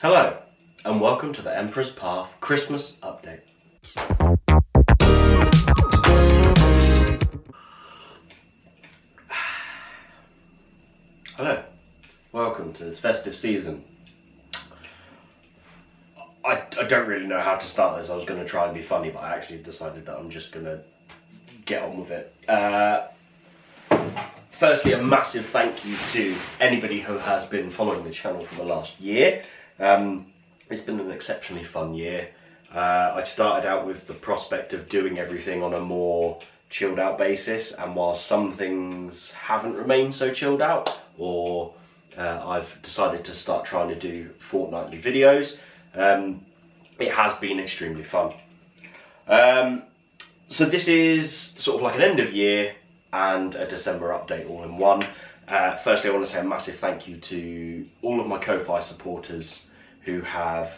Hello, and welcome to the Emperor's Path Christmas Update. Hello, welcome to this festive season. I don't really know how to start this. I was going to try and be funny, but I actually decided that I'm just going to get on with it. Firstly, a massive thank you to anybody who has been following the channel for the last year. It's been an exceptionally fun year. I started out with the prospect of doing everything on a more chilled out basis, and while some things haven't remained so chilled out, or I've decided to start trying to do fortnightly videos, it has been extremely fun. So this is sort of like an end of year and a December update all in one. Firstly, I want to say a massive thank you to all of my Ko-Fi supporters who have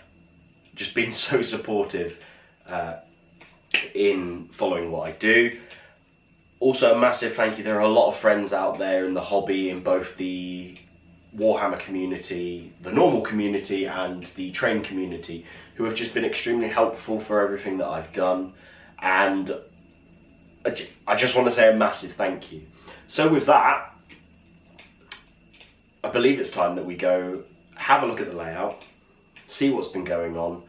just been so supportive in following what I do. Also a massive thank you, there are a lot of friends out there in the hobby, in both the Warhammer community, the normal community and the train community, who have just been extremely helpful for everything that I've done, and I just want to say a massive thank you. So with that, I believe it's time that we go have a look at the layout, see what's been going on,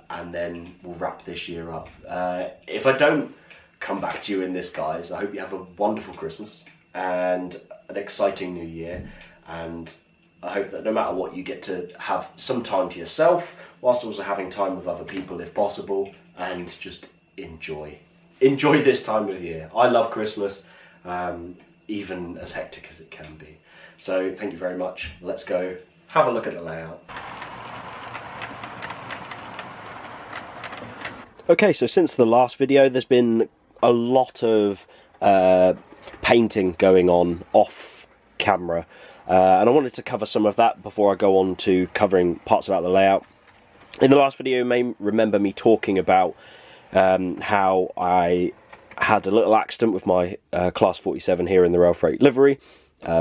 and then we'll wrap this year up. If I don't come back to you in this, guys, I hope you have a wonderful Christmas and an exciting new year, and I hope that no matter what, you get to have some time to yourself whilst also having time with other people if possible, and just enjoy this time of year. I love Christmas, even as hectic as it can be. So thank you very much. Let's go have a look at the layout. Okay, so since the last video, there's been a lot of painting going on off camera, and I wanted to cover some of that before I go on to covering parts about the layout. In the last video, you may remember me talking about how I had a little accident with my Class 47 here in the rail freight livery.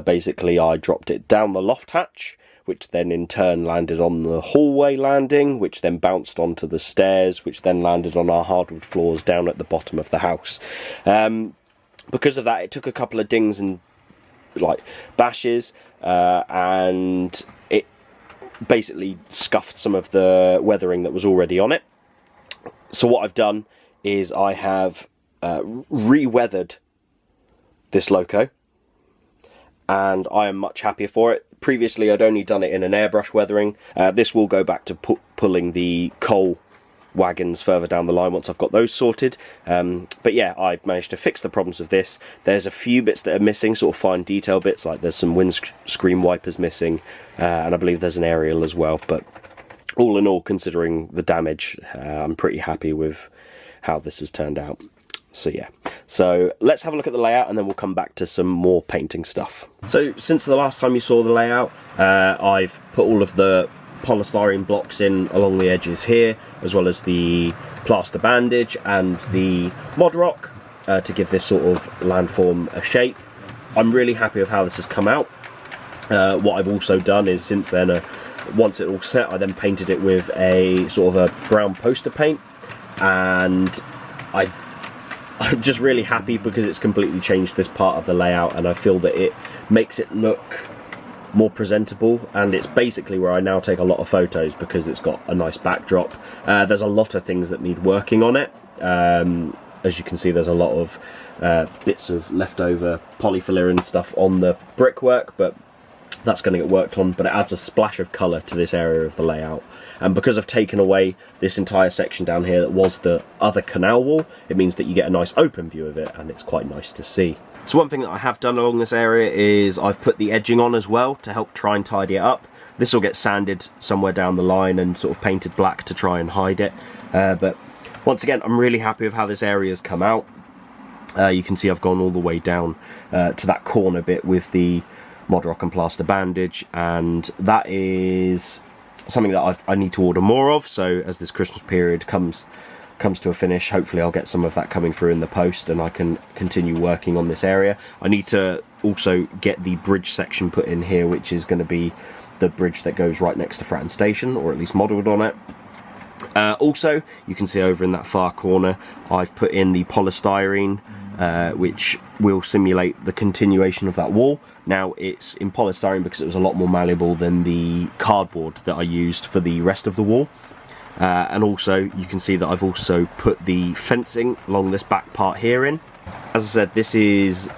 Basically, I dropped it down the loft hatch, which then in turn landed on the hallway landing, which then bounced onto the stairs, which then landed on our hardwood floors down at the bottom of the house. Because of that, it took a couple of dings and bashes, and it basically scuffed some of the weathering that was already on it. So what I've done is I have re-weathered this loco, and I am much happier for it. Previously, I'd only done it in an airbrush weathering. This will go back to pulling the coal wagons further down the line once I've got those sorted. But yeah, I managed to fix the problems with this. There's a few bits that are missing, sort of fine detail bits, like there's some windscreen wipers missing, and I believe there's an aerial as well. But all in all, considering the damage, I'm pretty happy with how this has turned out. So yeah, so let's have a look at the layout and then we'll come back to some more painting stuff. So since the last time you saw the layout, I've put all of the polystyrene blocks in along the edges here, as well as the plaster bandage and the mod rock to give this sort of landform a shape. I'm really happy with how this has come out. What I've also done is, since then, once it all set, I then painted it with a sort of a brown poster paint, and I'm just really happy because it's completely changed this part of the layout, and I feel that it makes it look more presentable, and it's basically where I now take a lot of photos because it's got a nice backdrop. There's a lot of things that need working on it. As you can see, there's a lot of bits of leftover polyfill and stuff on the brickwork, but that's going to get worked on. But it adds a splash of colour to this area of the layout, and because I've taken away this entire section down here that was the other canal wall, it means that you get a nice open view of it, and it's quite nice to see. So one thing that I have done along this area is I've put the edging on as well to help try and tidy it up. This will get sanded somewhere down the line and sort of painted black to try and hide it. But once again, I'm really happy with how this area has come out. You can see I've gone all the way down to that corner bit with the mod rock and plaster bandage, and that is something that I need to order more of. So as this Christmas period comes to a finish, hopefully I'll get some of that coming through in the post and I can continue working on this area. I need to also get the bridge section put in here, which is going to be the bridge that goes right next to Fratton Station, or at least modelled on it. Also, you can see over in that far corner, I've put in the polystyrene, which will simulate the continuation of that wall. Now, it's in polystyrene because it was a lot more malleable than the cardboard that I used for the rest of the wall. And also, you can see that I've also put the fencing along this back part here in. As I said, this is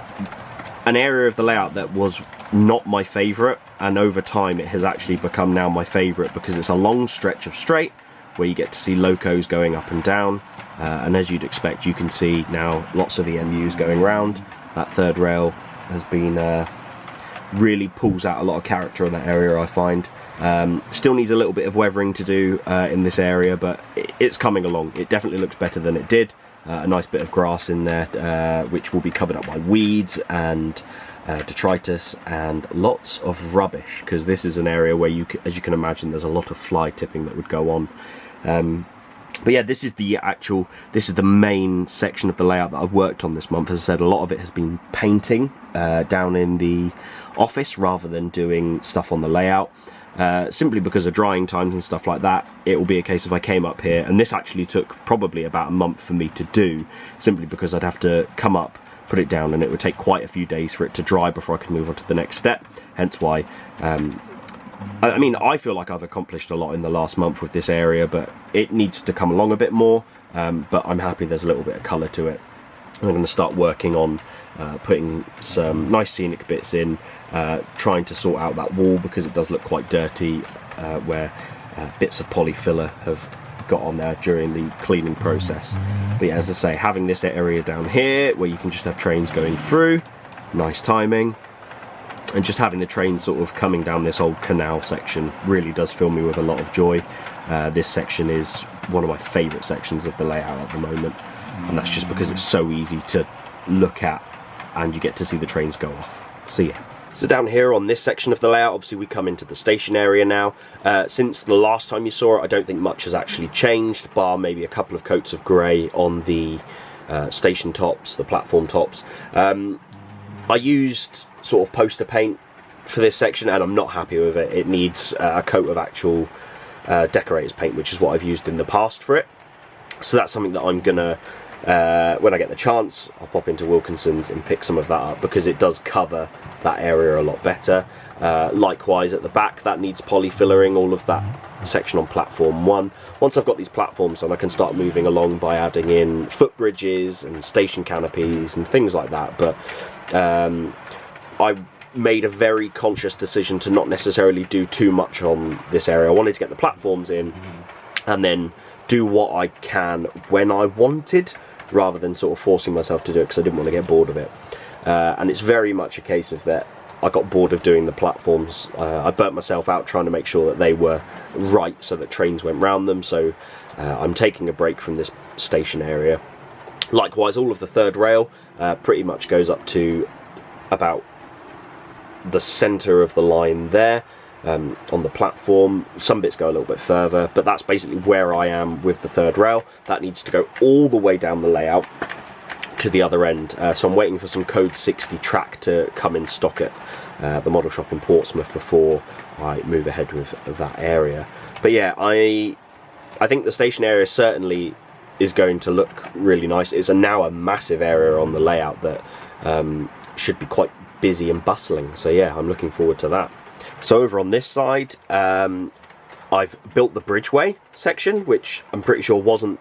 an area of the layout that was not my favourite, and over time it has actually become now my favourite because it's a long stretch of straight where you get to see locos going up and down, and as you'd expect, you can see now lots of EMUs going round. That third rail has been really pulls out a lot of character in that area, I find. Still needs a little bit of weathering to do in this area, but it's coming along. It definitely looks better than it did. A nice bit of grass in there, which will be covered up by weeds and detritus and lots of rubbish, because this is an area where, as you can imagine, there's a lot of fly tipping that would go on. But yeah, this is the main section of the layout that I've worked on this month. As I said, a lot of it has been painting down in the office rather than doing stuff on the layout. Simply because of drying times and stuff like that. It will be a case of I came up here, and this actually took probably about a month for me to do, simply because I'd have to come up, put it down, and it would take quite a few days for it to dry before I could move on to the next step. Hence why, I mean, I feel like I've accomplished a lot in the last month with this area, but it needs to come along a bit more. But I'm happy there's a little bit of colour to it. I'm going to start working on putting some nice scenic bits in, trying to sort out that wall because it does look quite dirty, where bits of poly filler have got on there during the cleaning process. But yeah, as I say, having this area down here where you can just have trains going through, nice timing, and just having the trains sort of coming down this old canal section really does fill me with a lot of joy. This section is one of my favourite sections of the layout at the moment, and that's just because it's so easy to look at and you get to see the trains go off. So yeah. So down here on this section of the layout, obviously we come into the station area now. Since the last time you saw it, I don't think much has actually changed, bar maybe a couple of coats of grey on the station tops, the platform tops. I used sort of poster paint for this section, and I'm not happy with it. It needs a coat of actual decorators paint, which is what I've used in the past for it. So that's something that I'm gonna, when I get the chance, I'll pop into Wilkinson's and pick some of that up, because it does cover that area a lot better. Likewise at the back, that needs poly fillering, all of that section on platform 1. Once I've got these platforms done, I can start moving along by adding in footbridges and station canopies and things like that. But I made a very conscious decision to not necessarily do too much on this area. I wanted to get the platforms in and then do what I can when I wanted, rather than sort of forcing myself to do it, because I didn't want to get bored of it. And it's very much a case of that I got bored of doing the platforms. I burnt myself out trying to make sure that they were right so that trains went round them. So I'm taking a break from this station area. Likewise, all of the third rail pretty much goes up to about the centre of the line there. On the platform, some bits go a little bit further, but that's basically where I am with the third rail. That needs to go all the way down the layout to the other end, so I'm waiting for some code 60 track to come in stock at the model shop in Portsmouth before I move ahead with that area. But yeah, I think the station area certainly is going to look really nice. It's now a massive area on the layout that should be quite busy and bustling, so yeah, I'm looking forward to that. So over on this side, I've built the bridgeway section, which I'm pretty sure wasn't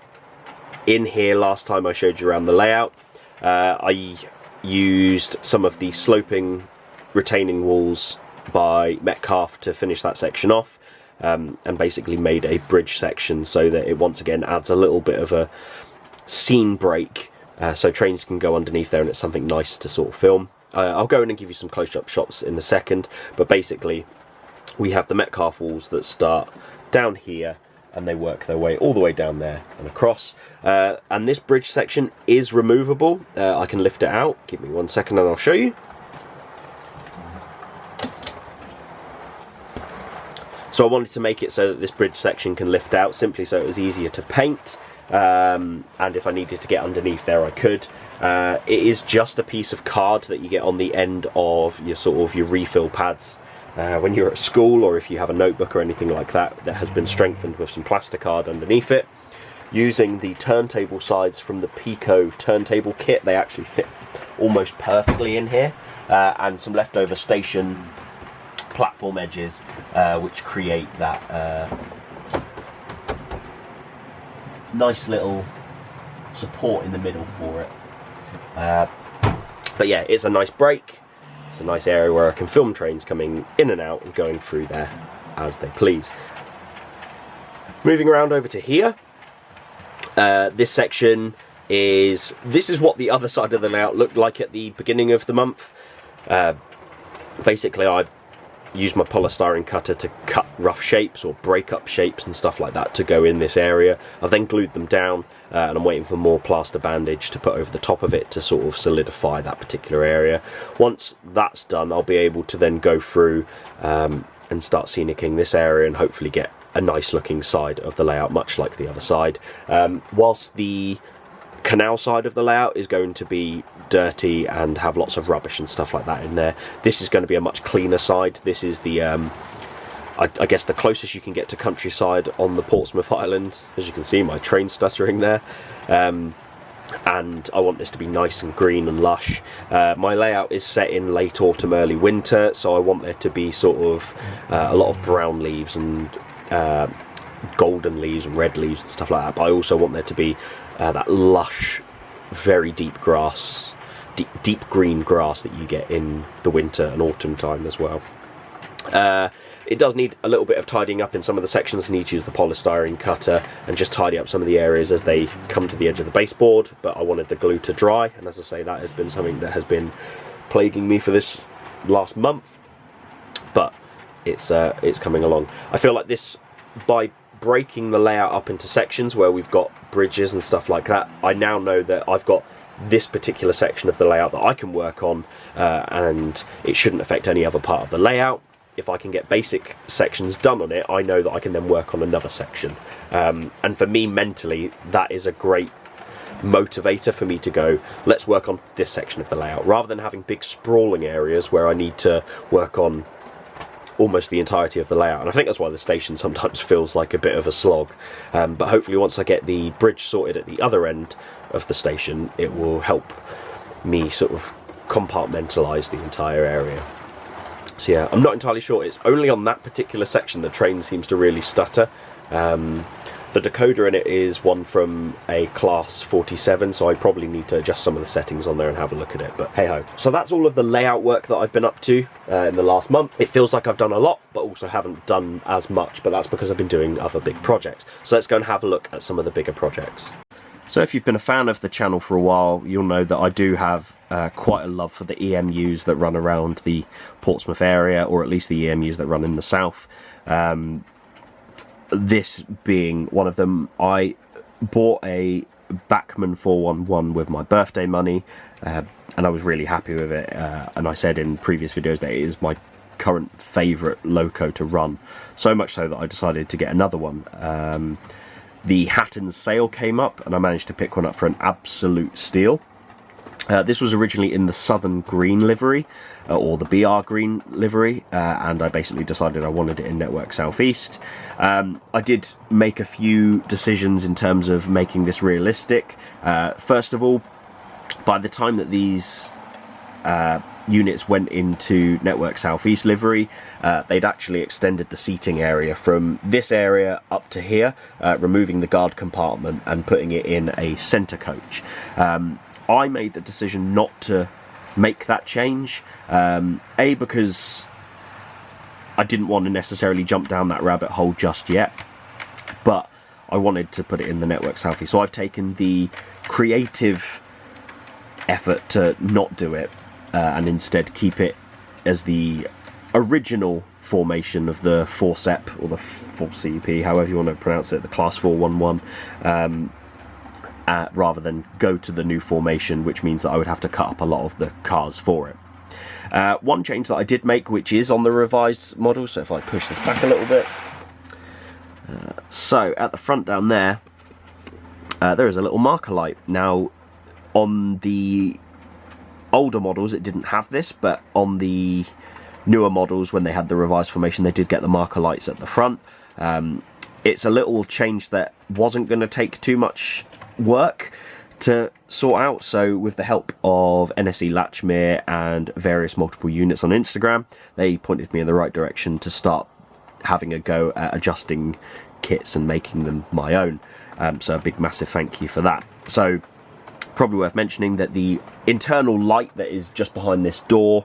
in here last time I showed you around the layout. I used some of the sloping retaining walls by Metcalfe to finish that section off, and basically made a bridge section so that it once again adds a little bit of a scene break, so trains can go underneath there and it's something nice to sort of film. I'll go in and give you some close-up shots in a second, but basically we have the Metcalfe walls that start down here and they work their way all the way down there and across. And this bridge section is removable. I can lift it out. Give me 1 second and I'll show you. So I wanted to make it so that this bridge section can lift out, simply so it was easier to paint. And if I needed to get underneath there, I could. It is just a piece of card that you get on the end of your your refill pads when you're at school, or if you have a notebook or anything like that that has been strengthened with some plasticard underneath it. Using the turntable sides from the Pico turntable kit, they actually fit almost perfectly in here, and some leftover station platform edges, which create that nice little support in the middle for it. But yeah, it's a nice break. It's a nice area where I can film trains coming in and out and going through there as they please. Moving around over to here, this section is what the other side of the layout looked like at the beginning of the month. Basically, I used my polystyrene cutter to cut rough shapes or break up shapes and stuff like that to go in this area. I've then glued them down, and I'm waiting for more plaster bandage to put over the top of it to sort of solidify that particular area. Once that's done, I'll be able to then go through and start scenicking this area and hopefully get a nice looking side of the layout, much like the other side. Whilst the canal side of the layout is going to be dirty and have lots of rubbish and stuff like that in there, this is going to be a much cleaner side. This is the I guess the closest you can get to countryside on the Portsmouth Island. As you can see, my train stuttering there, and I want this to be nice and green and lush. My layout is set in late autumn, early winter, so I want there to be sort of a lot of brown leaves and golden leaves and red leaves and stuff like that, but I also want there to be that lush, very deep grass, deep green grass that you get in the winter and autumn time as well. It does need a little bit of tidying up in some of the sections. I need to use the polystyrene cutter and just tidy up some of the areas as they come to the edge of the baseboard, but I wanted the glue to dry, and as I say, that has been something that has been plaguing me for this last month, but it's coming along. I feel like this, by breaking the layout up into sections where we've got bridges and stuff like that, I now know that I've got this particular section of the layout that I can work on, and it shouldn't affect any other part of the layout. If I can get basic sections done on it, I know that I can then work on another section, and for me mentally that is a great motivator for me to go, let's work on this section of the layout, rather than having big sprawling areas where I need to work on almost the entirety of the layout. And I think that's why the station sometimes feels like a bit of a slog, but hopefully once I get the bridge sorted at the other end of the station, it will help me sort of compartmentalise the entire area. So yeah, I'm not entirely sure. It's only on that particular section the train seems to really stutter. The decoder in it is one from a class 47, so I probably need to adjust some of the settings on there and have a look at it, but hey ho. So that's all of the layout work that I've been up to in the last month. It feels like I've done a lot, but also haven't done as much, but that's because I've been doing other big projects. So let's go and have a look at some of the bigger projects. So if you've been a fan of the channel for a while, you'll know that I do have quite a love for the EMUs that run around the Portsmouth area, or at least the EMUs that run in the south. This being one of them. I bought a Bachmann 411 with my birthday money, and I was really happy with it, and I said in previous videos that it is my current favourite loco to run, so much so that I decided to get another one. The Hatton's sale came up and I managed to pick one up for an absolute steal. This was originally in the Southern Green livery, or the BR Green livery, and I basically decided I wanted it in Network Southeast. I did make a few decisions in terms of making this realistic. First of all, by the time that these units went into Network Southeast livery, they'd actually extended the seating area from this area up to here, removing the guard compartment and putting it in a centre coach. I made the decision not to make that change, A, because I didn't want to necessarily jump down that rabbit hole just yet, but I wanted to put it in the Network Southeast, so I've taken the creative effort to not do it, and instead keep it as the original formation of the 4CEP, or the 4CP, however you want to pronounce it, the Class 411, rather than go to the new formation, which means that I would have to cut up a lot of the cars for it. One change that I did make, which is on the revised model, so if I push this back a little bit, so at the front down there, there is a little marker light. Now, on the older models it didn't have this, but on the newer models, when they had the revised formation, they did get the marker lights at the front. It's a little change that wasn't going to take too much work to sort out, so with the help of NSE Latchmere and various multiple units on Instagram, they pointed me in the right direction to start having a go at adjusting kits and making them my own. So a big massive thank you for that. So probably worth mentioning that the internal light that is just behind this door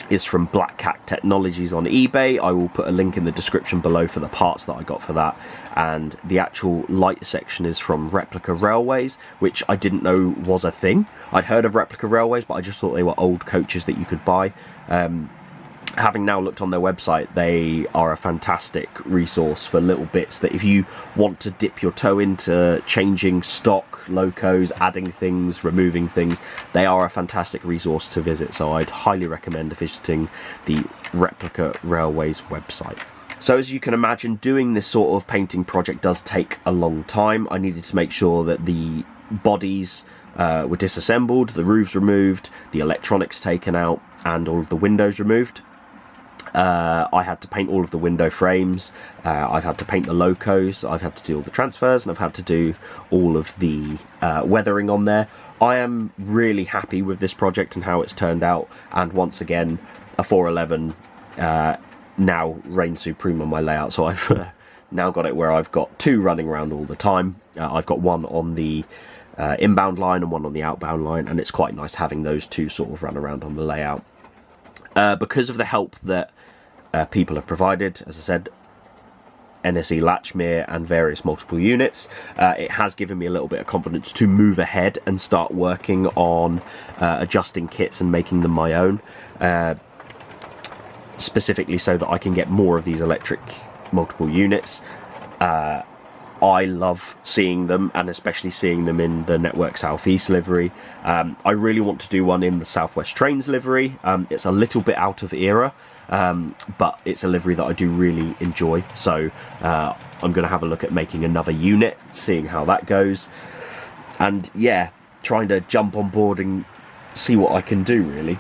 is from Black Cat Technologies on eBay. I will put a link in the description below for the parts that I got for that. And the actual light section is from Replica Railways, which I didn't know was a thing. I'd heard of Replica Railways, but I just thought they were old coaches that you could buy. Having now looked on their website, they are a fantastic resource for little bits that if you want to dip your toe into changing stock, locos, adding things, removing things, they are a fantastic resource to visit. So I'd highly recommend visiting the Replica Railways website. So as you can imagine, doing this sort of painting project does take a long time. I needed to make sure that the bodies were disassembled, the roofs removed, the electronics taken out, and all of the windows removed. I had to paint all of the window frames, I've had to paint the locos, I've had to do all the transfers, and I've had to do all of the weathering on there. I am really happy with this project and how it's turned out, and once again, a 411 now reigns supreme on my layout, so I've now got it where I've got two running around all the time. I've got one on the inbound line and one on the outbound line, and it's quite nice having those two sort of run around on the layout. Because of the help that people have provided, as I said, NSE Latchmere and various multiple units, it has given me a little bit of confidence to move ahead and start working on adjusting kits and making them my own, specifically so that I can get more of these electric multiple units. I love seeing them, and especially seeing them in the Network Southeast livery. I really want to do one in the Southwest Trains livery. It's a little bit out of era, but it's a livery that I do really enjoy, so I'm going to have a look at making another unit, seeing how that goes, and yeah, trying to jump on board and see what I can do, really.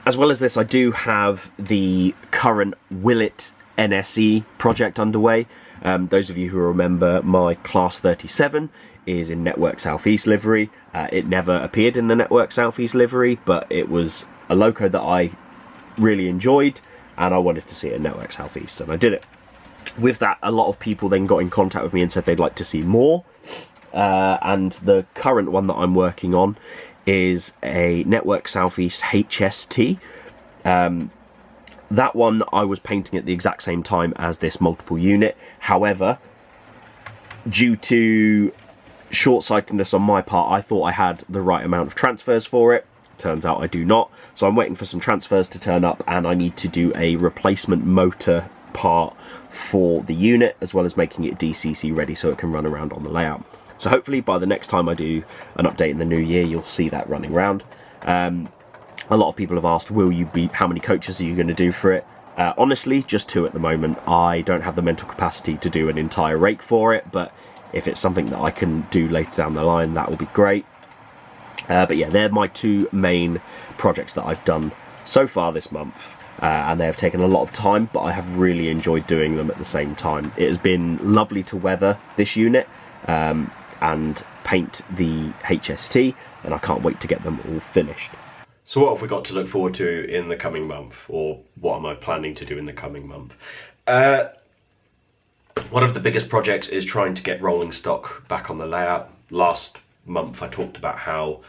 As well as this, I do have the current Willit NSE project underway. Those of you who remember, my Class 37 is in Network Southeast livery. It never appeared in the Network Southeast livery, but it was a loco that I really enjoyed, and I wanted to see it in Network Southeast, and I did it. With that, a lot of people then got in contact with me and said they'd like to see more, and the current one that I'm working on is a Network Southeast HST. That one I was painting at the exact same time as this multiple unit. However, due to short-sightedness on my part, I thought I had the right amount of transfers for it. Turns out I do not. So I'm waiting for some transfers to turn up, and I need to do a replacement motor part for the unit, as well as making it DCC ready so it can run around on the layout. So hopefully by the next time I do an update in the new year, you'll see that running around. A lot of people have asked, how many coaches are you going to do for it? Honestly, just 2 at the moment. I don't have the mental capacity to do an entire rake for it, but if it's something that I can do later down the line, that will be great. But yeah, they're my 2 main projects that I've done so far this month, and they have taken a lot of time, but I have really enjoyed doing them at the same time. It has been lovely to weather this unit and paint the HST, and I can't wait to get them all finished. So what have we got to look forward to in the coming month, or what am I planning to do in the coming month? One of the biggest projects is trying to get rolling stock back on the layout. Last month I talked about how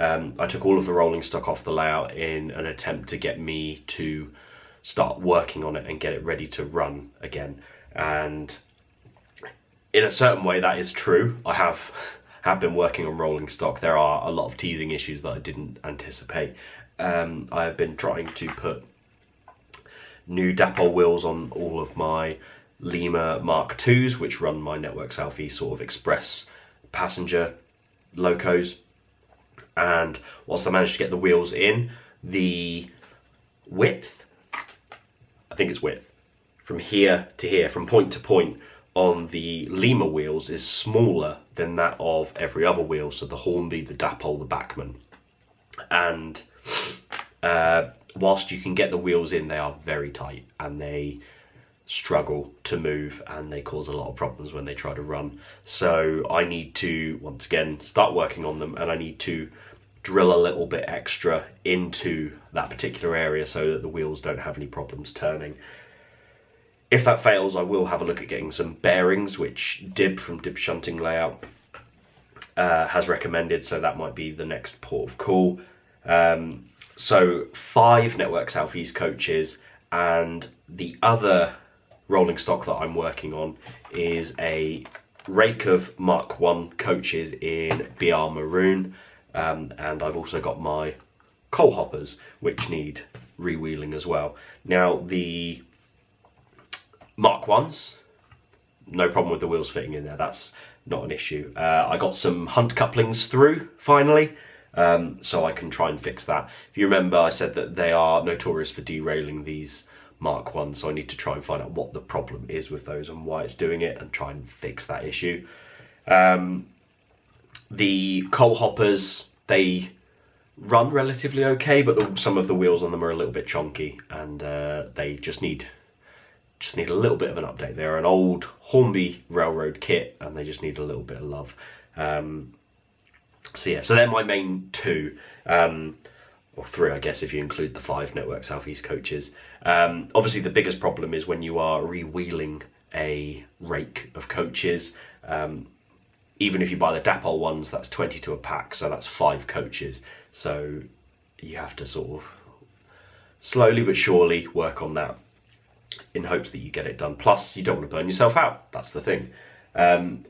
I took all of the rolling stock off the layout in an attempt to get me to start working on it and get it ready to run again. And in a certain way that is true. I have been working on rolling stock. There are a lot of teething issues that I didn't anticipate. I have been trying to put new dapole wheels on all of my Lima Mark IIs, which run my Network Southeast sort of express passenger locos. And whilst I managed to get the wheels in, the width, I think it's width, from here to here, from point to point on the Lima wheels is smaller than that of every other wheel, so the Hornby, the Dapole, the Bachmann. And whilst you can get the wheels in, they are very tight and they struggle to move and they cause a lot of problems when they try to run. So I need to, once again, start working on them, and I need to drill a little bit extra into that particular area so that the wheels don't have any problems turning. If that fails, I will have a look at getting some bearings, which Dib from Dib Shunting Layout has recommended, so that might be the next port of call. So 5 Network Southeast coaches, and the other rolling stock that I'm working on is a rake of Mark 1 coaches in BR Maroon, and I've also got my coal hoppers, which need rewheeling as well. Now, the Mark 1s, no problem with the wheels fitting in there, that's not an issue. I got some Hunt couplings through, finally, so I can try and fix that. If you remember, I said that they are notorious for derailing these Mark 1, so I need to try and find out what the problem is with those and why it's doing it and try and fix that issue. The coal hoppers, they run relatively okay, but some of the wheels on them are a little bit chonky, and they just need a little bit of an update. They're an old Hornby Railroad kit and they just need a little bit of love. So yeah, so they're my main 2, or 3 I guess if you include the 5 Network Southeast coaches. Obviously the biggest problem is when you are rewheeling a rake of coaches. Even if you buy the Dapol ones, that's 22 a pack, so that's 5 coaches. So you have to sort of slowly but surely work on that in hopes that you get it done. Plus, you don't want to burn yourself out. That's the thing.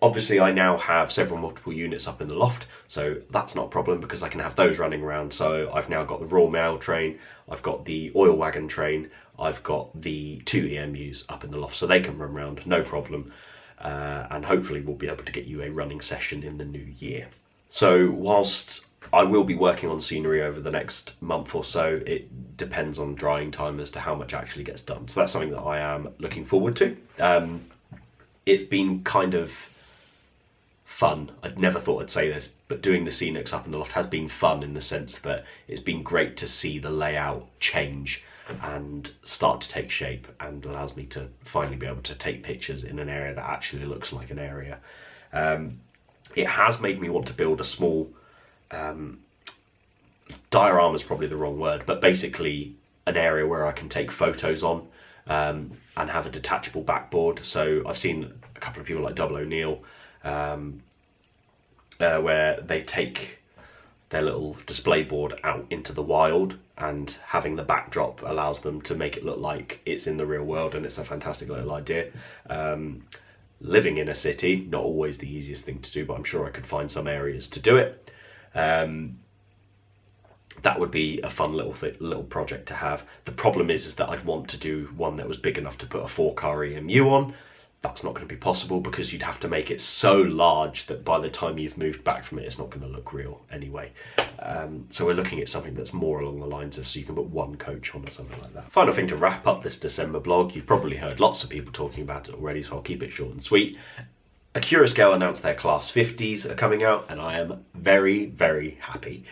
Obviously, I now have several multiple units up in the loft, so that's not a problem because I can have those running around. So I've now got the raw mail train, I've got the oil wagon train, I've got the 2 EMUs up in the loft, so they can run around, no problem. And hopefully we'll be able to get you a running session in the new year. So whilst I will be working on scenery over the next month or so, it depends on drying time as to how much actually gets done. So that's something that I am looking forward to. It's been kind of fun. I'd never thought I'd say this, but doing the scenics up in the loft has been fun in the sense that it's been great to see the layout change and start to take shape, and allows me to finally be able to take pictures in an area that actually looks like an area. It has made me want to build a small diorama is probably the wrong word, but basically an area where I can take photos on and have a detachable backboard. So I've seen a couple of people like Double O'Neill where they take their little display board out into the wild, and having the backdrop allows them to make it look like it's in the real world, and it's a fantastic little idea. Living in a city, not always the easiest thing to do, but I'm sure I could find some areas to do it. That would be a fun little project to have. The problem is that I'd want to do one that was big enough to put a 4-car EMU on. That's not going to be possible because you'd have to make it so large that by the time you've moved back from it, it's not going to look real anyway. So we're looking at something that's more along the lines of so you can put 1 coach on or something like that. Final thing to wrap up this December blog, you've probably heard lots of people talking about it already, so I'll keep it short and sweet. Accurascale announced their Class 50s are coming out, and I am very, very happy.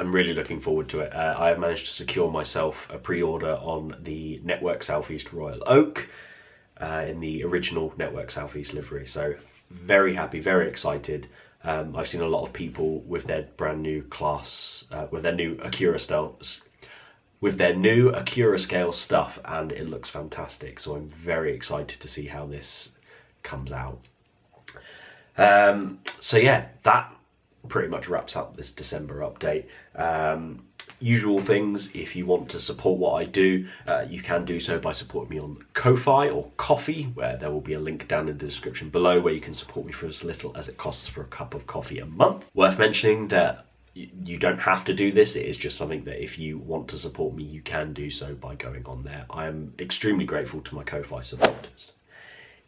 I'm really looking forward to it. I have managed to secure myself a pre-order on the Network Southeast Royal Oak in the original Network Southeast livery. So very happy, very excited. I've seen a lot of people with their brand new class, with their new Accurascale stuff, and it looks fantastic. So I'm very excited to see how this comes out. So yeah, that pretty much wraps up this December update. Usual things, if you want to support what I do, you can do so by supporting me on Ko-Fi or Coffee, where there will be a link down in the description below where you can support me for as little as it costs for a cup of coffee a month. Worth mentioning that you don't have to do this, it is just something that if you want to support me, you can do so by going on there. I am extremely grateful to my Ko-Fi supporters.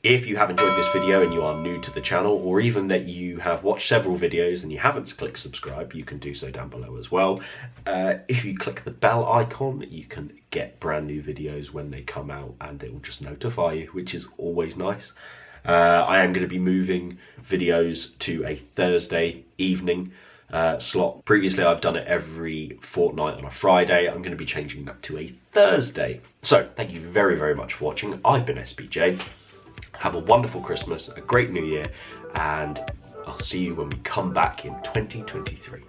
If you have enjoyed this video and you are new to the channel, or even that you have watched several videos and you haven't clicked subscribe, you can do so down below as well. If you click the bell icon, you can get brand new videos when they come out, and it will just notify you, which is always nice. I am going to be moving videos to a Thursday evening slot. Previously I've done it every fortnight on a Friday. I'm going to be changing that to a Thursday. So thank you very, very much for watching. I've been SBJ. Have a wonderful Christmas, a great New Year, and I'll see you when we come back in 2023.